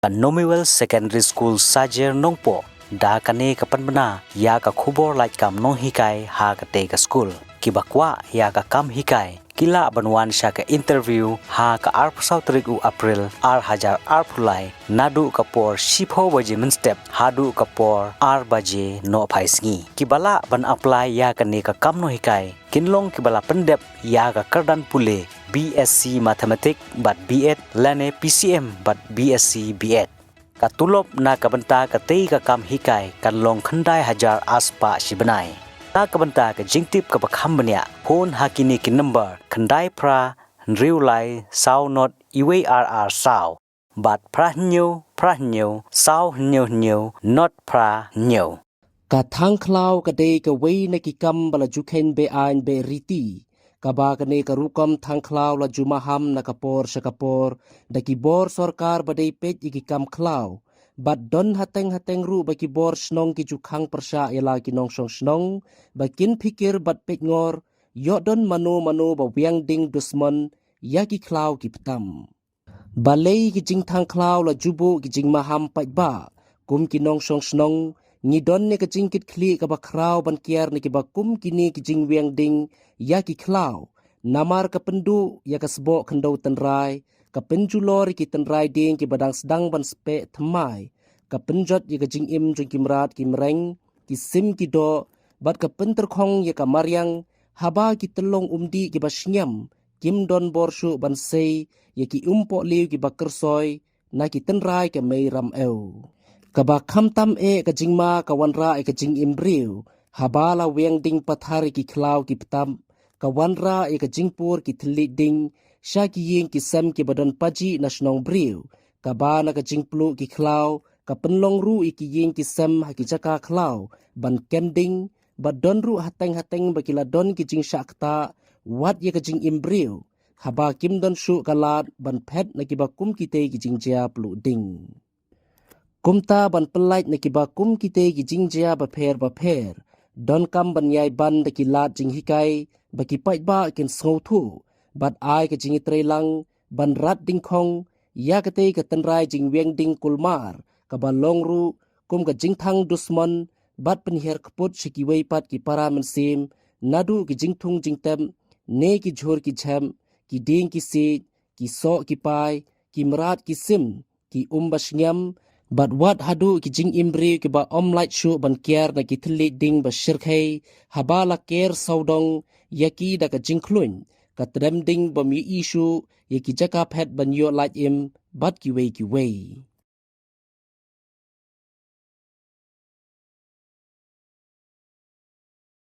Nomiwell Secondary School Sajer Nongpo da kane kapan bena ya ka khubor like kam nong hikai ha ka te ka school kibakwa ya ka kam hikai kila banwan sha ka interview ha ka ar pasau trigu April ar hajar ar phulai nadu kapor shipho baje min step hadu kapor ar baje no phaisngi kibala ban apply ya ka ne ka kam no hikai kinlong kibala pendep ya ka kardan pule BSc Mathematics but B.Ed lane PCM but BSc B.Ed katulop na kabanta katei ka kam hikai kan long khandai hajar aspa shibanai na kabanta ka jingtip ka bakham banya phone hakini ki number khandai pra real lai sao not iwe rr sao but pra nyu sao nyu not pra nyu ka thang khlau ka dei ka wei na ki kam bala jukhen be ain be riti kaba kane karukam thang khlau la jumaham na kapor sakapor daki bor sarkar badai pej iki kam khlau bat don hateng ru baki bor snong ki jukhang persha ela ki nong song snong bakin pikir bat pej ngor yo don mano ba wiang ding dusman ya ki khlau ki ptam balei ki jing thang khlau la jubu ki jing maham paj ba kum ki nong song snong ni don ne ka jing kit khli ka ba khrau ban kiar ne ki ba kum ki ni ki jing wiang ding ya ki khlau namar ka pendu ya ka sbo khandau tanrai ka penjulor ki tanrai ding ki badang sedang ban spe thamai ka penjot ya ka jing im jing kimrat ki mreng ki sim ki do bat ka penter khong ya ka maryang haba ki telong umdi ki basnyam kim don borshu ban sei ya ki umpo liu ki bakersoy na ki tanrai ka mei ram eu ka ba kham tam e ka jingma ka wanra e ka jing imbriu habala weng ding pathari ki khlau ki ptam ka wanra e ka jingpur ki thli ding sha ki ying ki sam ki badan paji na snong briu ka ba na ka jingplu ki khlau ka penlong ru e ki ying ki sam ha ki jaka khlau ban kending badon ru hateng ba ki la don ki jing shakta wat ye ka jing imbriu haba kim don shu kalat ban phet na ki ba kum ki te ki jing ja plu ding kumta ban pelait na ki ba kum ki te ki jing ja ba pher don kam ban yai ban da ki lat jing hikai ba ki pai ba kin sngau thu bat ai ka jing tre lang ban rat ding khong ya ka te ka tan rai jing weng ding kulmar ka ba long ru kum ka jing thang dusman bat pen her kput shiki wei pat ki para men sim nadu ki jing thung jing tem ne ki jhor ki jham ki ding ki se ki so ki pai ki mrat ki sim ki bashnyam but what hadu ki jing imbre ki ba light shu ban kiar na ki thli ding ba shirkhei habala ker saudong yaki da ka jing khluin ka trem ding ba mi issue yaki jaka phet ban yo light im bat ki wei